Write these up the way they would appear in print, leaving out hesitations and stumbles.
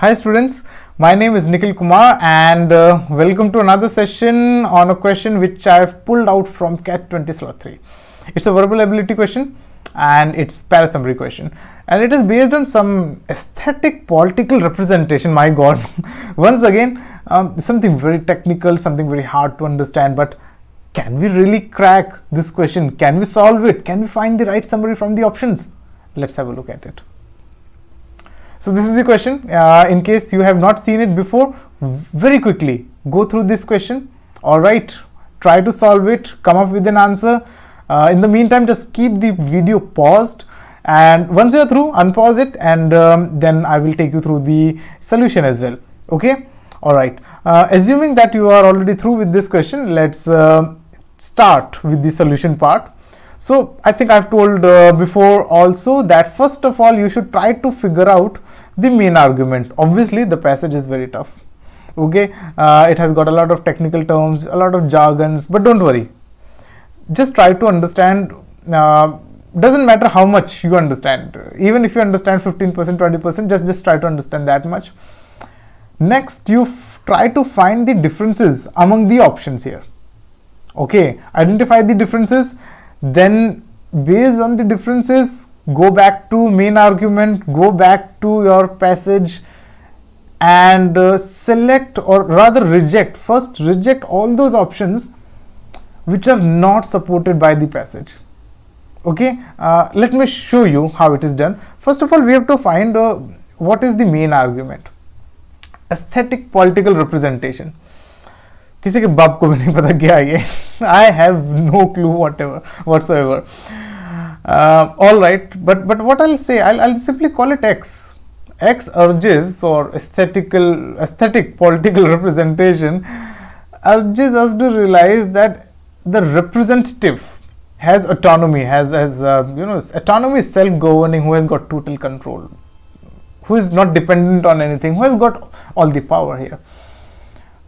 Hi students, my name is Nikhil Kumar and welcome to another session on a question which I have pulled out from CAT 20 slot 3. It's a verbal ability question and it's para-summary question, and it is based on some aesthetic political representation. My god, once again something very technical, something very hard to understand, but can we really crack this question? Can we solve it? Can we find the right summary from the options? Let's have a look at it. So this is the question. In case you have not seen it before, very quickly go through this question. All right, try to solve it, come up with an answer. In the meantime, just keep the video paused, and once you are through, unpause it, and then I will take you through the solution as well. Okay. All right. Assuming that you are already through with this question, let's start with the solution part. So I think I've told before also that first of all you should try to figure out the main argument. Obviously the passage is very tough. Okay, it has got a lot of technical terms, a lot of jargons, but don't worry. Just try to understand. Doesn't matter how much you understand. Even if you understand 15%, 20%, just try to understand that much. Next, you try to find the differences among the options here. Okay, identify the differences. Then based on the differences, go back to main argument, go back to your passage, and select, or rather reject, first reject all those options which are not supported by the passage. Okay, let me show you how it is done. First of all, we have to find what is the main argument. Aesthetic political representation. किसी के बाप को भी नहीं पता क्या है ये. I have no clue whatsoever. All right, but what I'll say, I'll simply call it X. X urges, or aesthetic political representation urges us to realize that the representative has autonomy, has autonomy, is self-governing, who has got total control, who is not dependent on anything, who has got all the power here.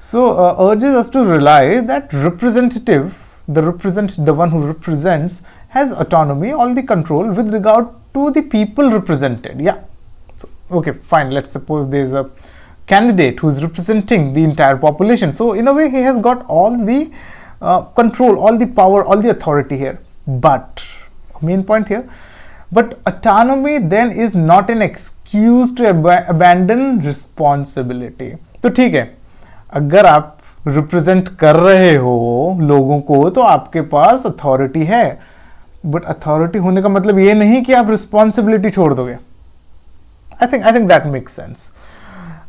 So urges us to realize that representative, the one who represents, has autonomy, all the control with regard to the people represented. Yeah. So okay, fine. Let's suppose there is a candidate who is representing the entire population. So in a way, he has got all the control, all the power, all the authority here. But main point here. But autonomy then is not an excuse to abandon responsibility. तो ठीक है, अगर आप represent कर रहे हो लोगों को तो आपके पास अथॉरिटी है, बट अथॉरिटी होने का मतलब ये नहीं कि आप रिस्पॉन्सिबिलिटी छोड़ दोगे. I think that makes sense.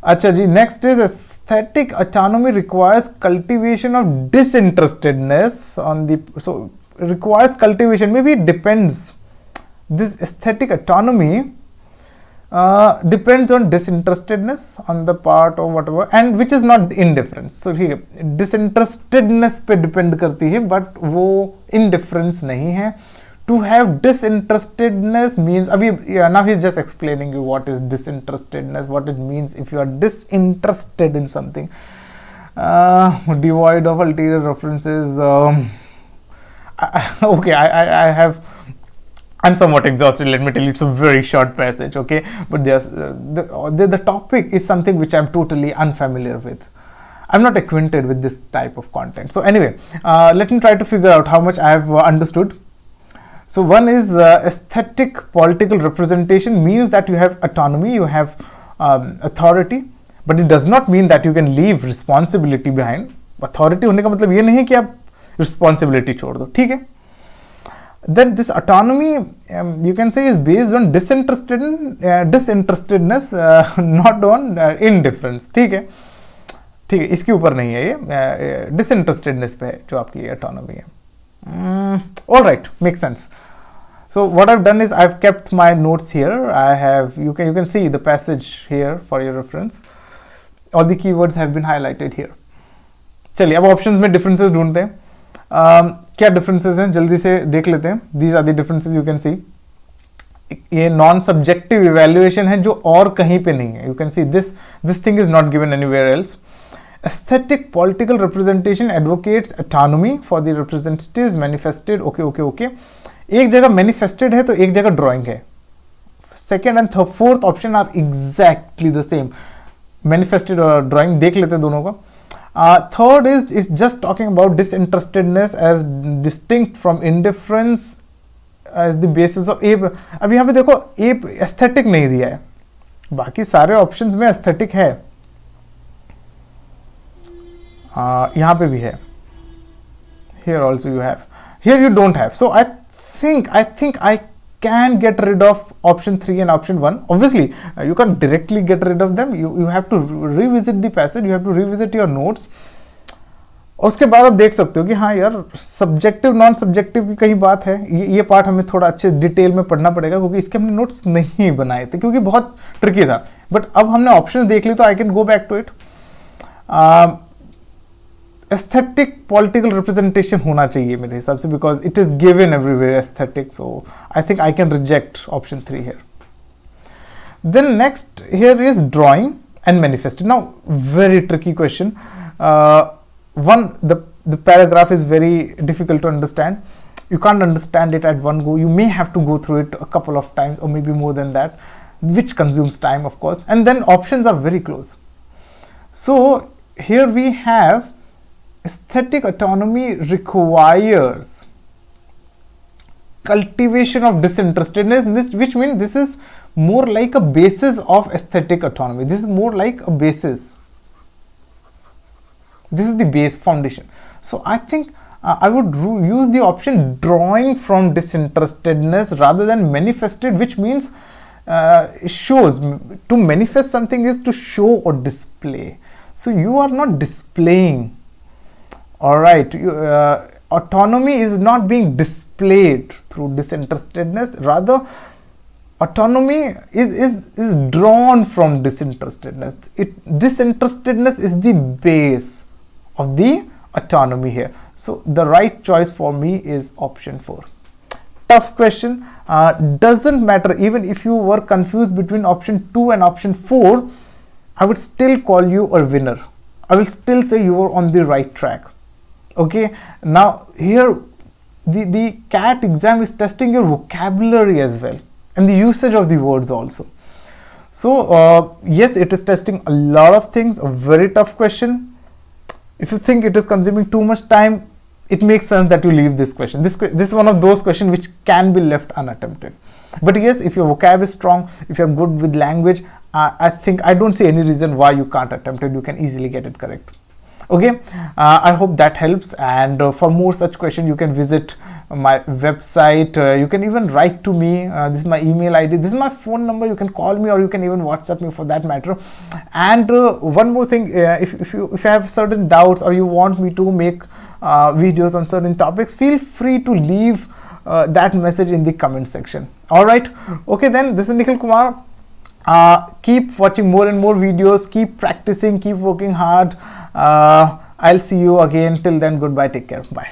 अच्छा जी, next is aesthetic autonomy requires cultivation of disinterestedness on the, so requires cultivation, may be it depends. This aesthetic autonomy depends on disinterestedness on the part of whatever, and which is not indifference. So ठीक है, disinterestedness पे depend करती है, but वो indifference नहीं है. To have disinterestedness means, अभी now he's just explaining you what is disinterestedness, what it means if you are disinterested in something. Devoid of ulterior references. Okay, I'm somewhat exhausted, let me tell you. It's a very short passage, okay, but the topic is something which I'm totally unfamiliar with. I'm not acquainted with this type of content. So anyway, let me try to figure out how much I have understood. So one is aesthetic political representation means that you have autonomy, you have authority, but it does not mean that you can leave responsibility behind. Authority होने का मतलब ये नहीं कि आप responsibility छोड़ दो, ठीक है. Then this autonomy, you can say, is based on disinterestedness, not on indifference. ठीक है, इसके ऊपर नहीं है ये, disinterestedness पे है जो आपकी autonomy है. All right, makes sense. So what I've done is I've kept my notes here. I have, you can see the passage here for your reference. All the keywords have been highlighted here. चलिए अब options में differences ढूंढते हैं. क्या differences हैं जल्दी से देख लेते हैं. These are the differences you can see. ये नॉन सब्जेक्टिव इवैल्यूएशन है जो और कहीं पे नहीं है. You can see this thing is not given anywhere else. Aesthetic political representation advocates autonomy for the representatives manifested. Okay, एक जगह मैनिफेस्टेड है तो एक जगह ड्राइंग है. Second and fourth option are exactly the same. manifested और drawing देख लेते हैं दोनों को. Third is just talking about disinterestedness as distinct from indifference as the basis of ape. अब यहाँ पे देखो ape aesthetic नहीं दिया है, बाकी सारे options में aesthetic है, यहाँ पे भी है, here also you have, here you don't have. So I think I can get rid of option 3 and option 1. Obviously you can't directly get rid of them, you have to revisit the passage, you have to revisit your notes. उसके बाद आप देख सकते हो कि हाँ यार subjective non subjective की कहीं बात है, ये पार्ट हमें थोड़ा अच्छे डिटेल में पढ़ना पड़ेगा क्योंकि इसके हमने नोट्स नहीं बनाए थे क्योंकि बहुत ट्रिकी था. बट अब हमने ऑप्शंस देख ली तो I can go back to it. Aesthetic political representation होना चाहिए मेरे हिसाब से because it is given everywhere aesthetic. So I think I can reject option 3 here. Then next here is drawing and manifesting. Now very tricky question. One, the paragraph is very difficult to understand. You can't understand it at one go. You may have to go through it a couple of times or maybe more than that, which consumes time of course. And then options are very close. So here we have aesthetic autonomy requires cultivation of disinterestedness, which means this is more like a basis of aesthetic autonomy. This is more like a basis. This is the base foundation. So I think I would use the option drawing from disinterestedness rather than manifested, which means shows. To manifest something is to show or display. So you are not displaying. All right. Autonomy is not being displayed through disinterestedness. Rather, autonomy is drawn from disinterestedness. Disinterestedness is the base of the autonomy here. So the right choice for me is option 4. Tough question. Doesn't matter even if you were confused between option 2 and option 4, I would still call you a winner. I will still say you are on the right track. Okay, now here the CAT exam is testing your vocabulary as well and the usage of the words also. So yes, it is testing a lot of things. A very tough question. If you think it is consuming too much time, it makes sense that you leave this question. This is one of those questions which can be left unattempted. But yes, if your vocab is strong, if you're good with language, I think I don't see any reason why you can't attempt it. You can easily get it correct. Okay, I hope that helps. And for more such questions, you can visit my website. You can even write to me. This is my email ID. This is my phone number. You can call me or you can even WhatsApp me for that matter. And one more thing, if you have certain doubts or you want me to make videos on certain topics, feel free to leave that message in the comment section. All right. Okay, then this is Nikhil Kumar. Keep watching more and more videos. Keep practicing. Keep working hard. I'll see you again. Till then, goodbye. Take care. Bye.